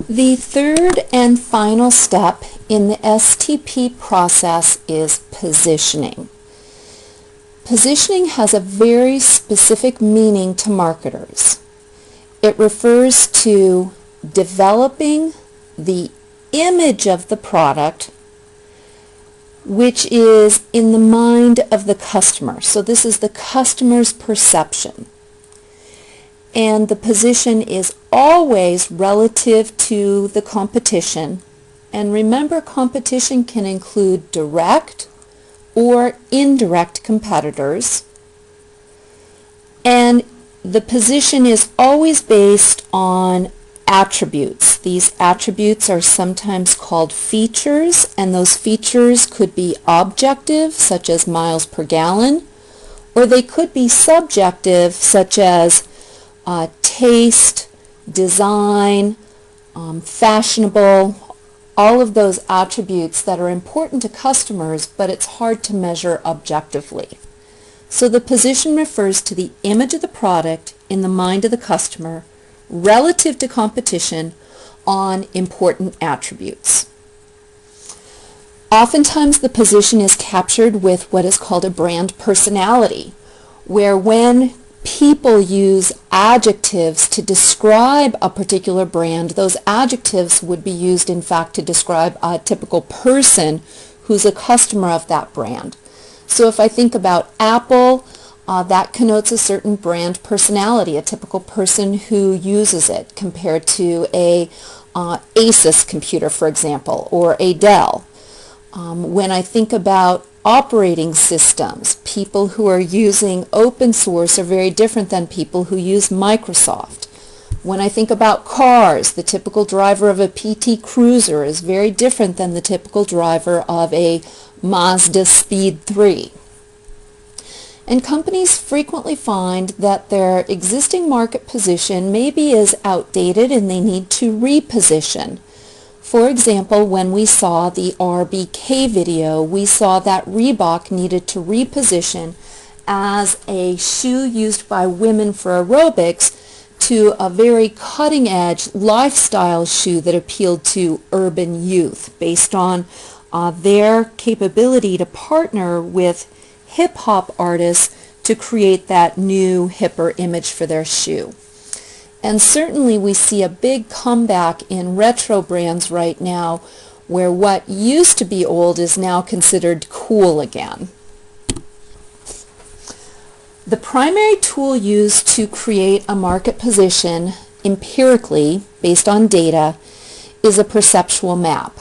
The third and final step in the STP process is positioning. Positioning has a very specific meaning to marketers. It refers to developing the image of the product which is in the mind of the customer. So this is the customer's perception. And the position is always relative to the competition. And remember, competition can include direct or indirect competitors. And the position is always based on attributes. These attributes are sometimes called features, and those features could be objective, such as miles per gallon, or they could be subjective, such as taste, design, fashionable, all of those attributes that are important to customers, but it's hard to measure objectively. So the position refers to the image of the product in the mind of the customer relative to competition on important attributes. Oftentimes the position is captured with what is called a brand personality, where when people use adjectives to describe a particular brand, those adjectives would be used in fact to describe a typical person who's a customer of that brand. So if I think about Apple, that connotes a certain brand personality, a typical person who uses it, compared to a Asus computer, for example, or a Dell. When I think about operating systems, people who are using open source are very different than people who use Microsoft. When I think about cars, the typical driver of a PT Cruiser is very different than the typical driver of a Mazda Speed 3. And companies frequently find that their existing market position maybe is outdated and they need to reposition. For example, when we saw the RBK video, we saw that Reebok needed to reposition as a shoe used by women for aerobics to a very cutting-edge lifestyle shoe that appealed to urban youth based on their capability to partner with hip-hop artists to create that new, hipper image for their shoe. And certainly we see a big comeback in retro brands right now where what used to be old is now considered cool again. The primary tool used to create a market position empirically based on data is a perceptual map.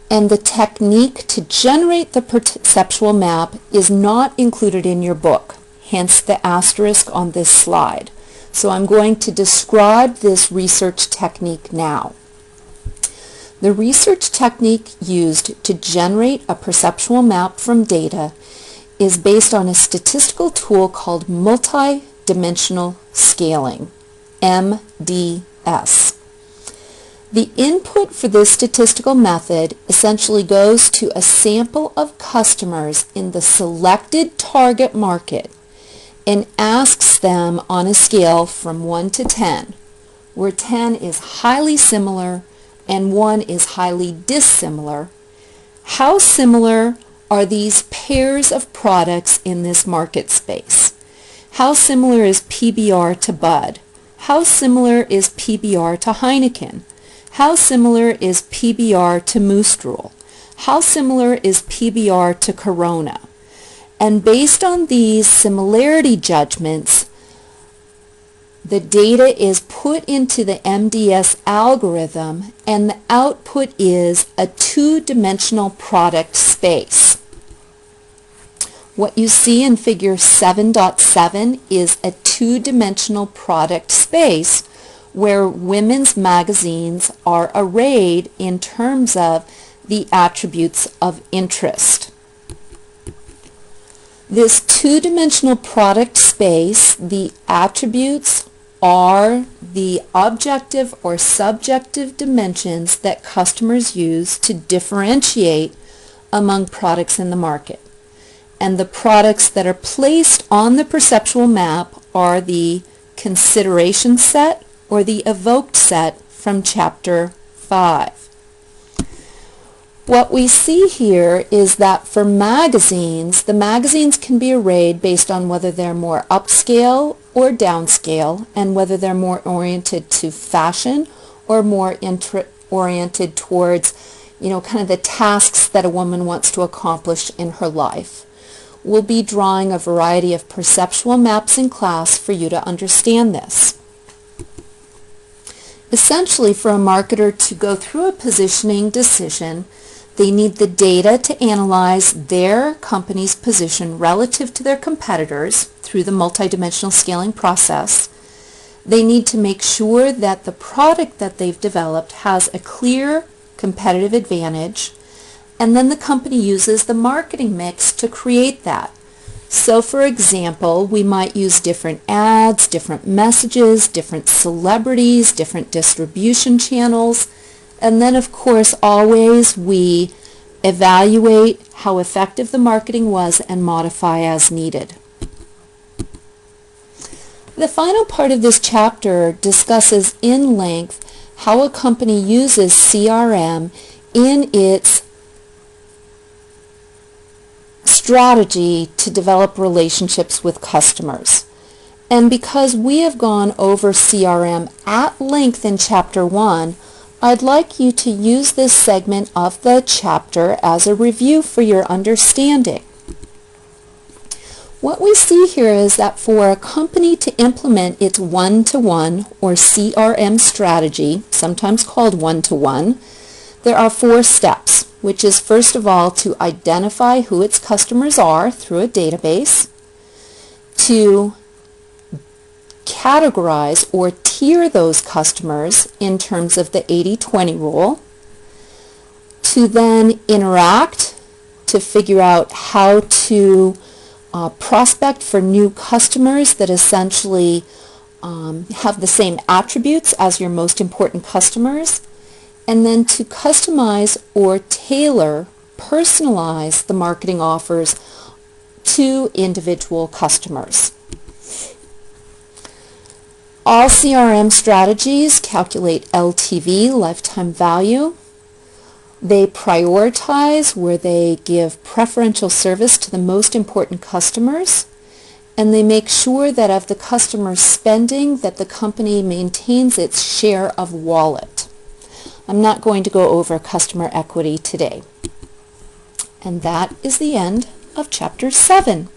And the technique to generate the perceptual map is not included in your book, hence the asterisk on this slide. So I'm going to describe this research technique now. The research technique used to generate a perceptual map from data is based on a statistical tool called multi-dimensional scaling, MDS. The input for this statistical method essentially goes to a sample of customers in the selected target market and asks them on a scale from 1 to 10, where 10 is highly similar and 1 is highly dissimilar. How similar are these pairs of products in this market space? How similar is PBR to Bud? How similar is PBR to Heineken? How similar is PBR to Moose Drool? How similar is PBR to Corona? And based on these similarity judgments, the data is put into the MDS algorithm and the output is a two-dimensional product space. What you see in figure 7.7 is a two-dimensional product space where women's magazines are arrayed in terms of the attributes of interest. This two-dimensional product space, the attributes are the objective or subjective dimensions that customers use to differentiate among products in the market. And the products that are placed on the perceptual map are the consideration set or the evoked set from chapter 5. What we see here is that for magazines, the magazines can be arrayed based on whether they're more upscale or downscale, and whether they're more oriented to fashion or more oriented towards, kind of the tasks that a woman wants to accomplish in her life. We'll be drawing a variety of perceptual maps in class for you to understand this. Essentially, for a marketer to go through a positioning decision, they need the data to analyze their company's position relative to their competitors through the multidimensional scaling process. They need to make sure that the product that they've developed has a clear competitive advantage, and then the company uses the marketing mix to create that. So for example, we might use different ads, different messages, different celebrities, different distribution channels, and then of course always we evaluate how effective the marketing was and modify as needed. The final part of this chapter discusses in length how a company uses CRM in its strategy to develop relationships with customers. And because we have gone over CRM at length in Chapter 1, I'd like you to use this segment of the chapter as a review for your understanding. What we see here is that for a company to implement its one-to-one or CRM strategy, sometimes called one-to-one, there are 4 steps, which is first of all to identify who its customers are through a database, to categorize or tier those customers in terms of the 80-20 rule, to then interact to figure out how to prospect for new customers that essentially have the same attributes as your most important customers, and then to customize or tailor, personalize the marketing offers to individual customers. All CRM strategies calculate LTV, lifetime value. They prioritize where they give preferential service to the most important customers, and they make sure that of the customer spending that the company maintains its share of wallet. I'm not going to go over customer equity today. And that is the end of Chapter 7.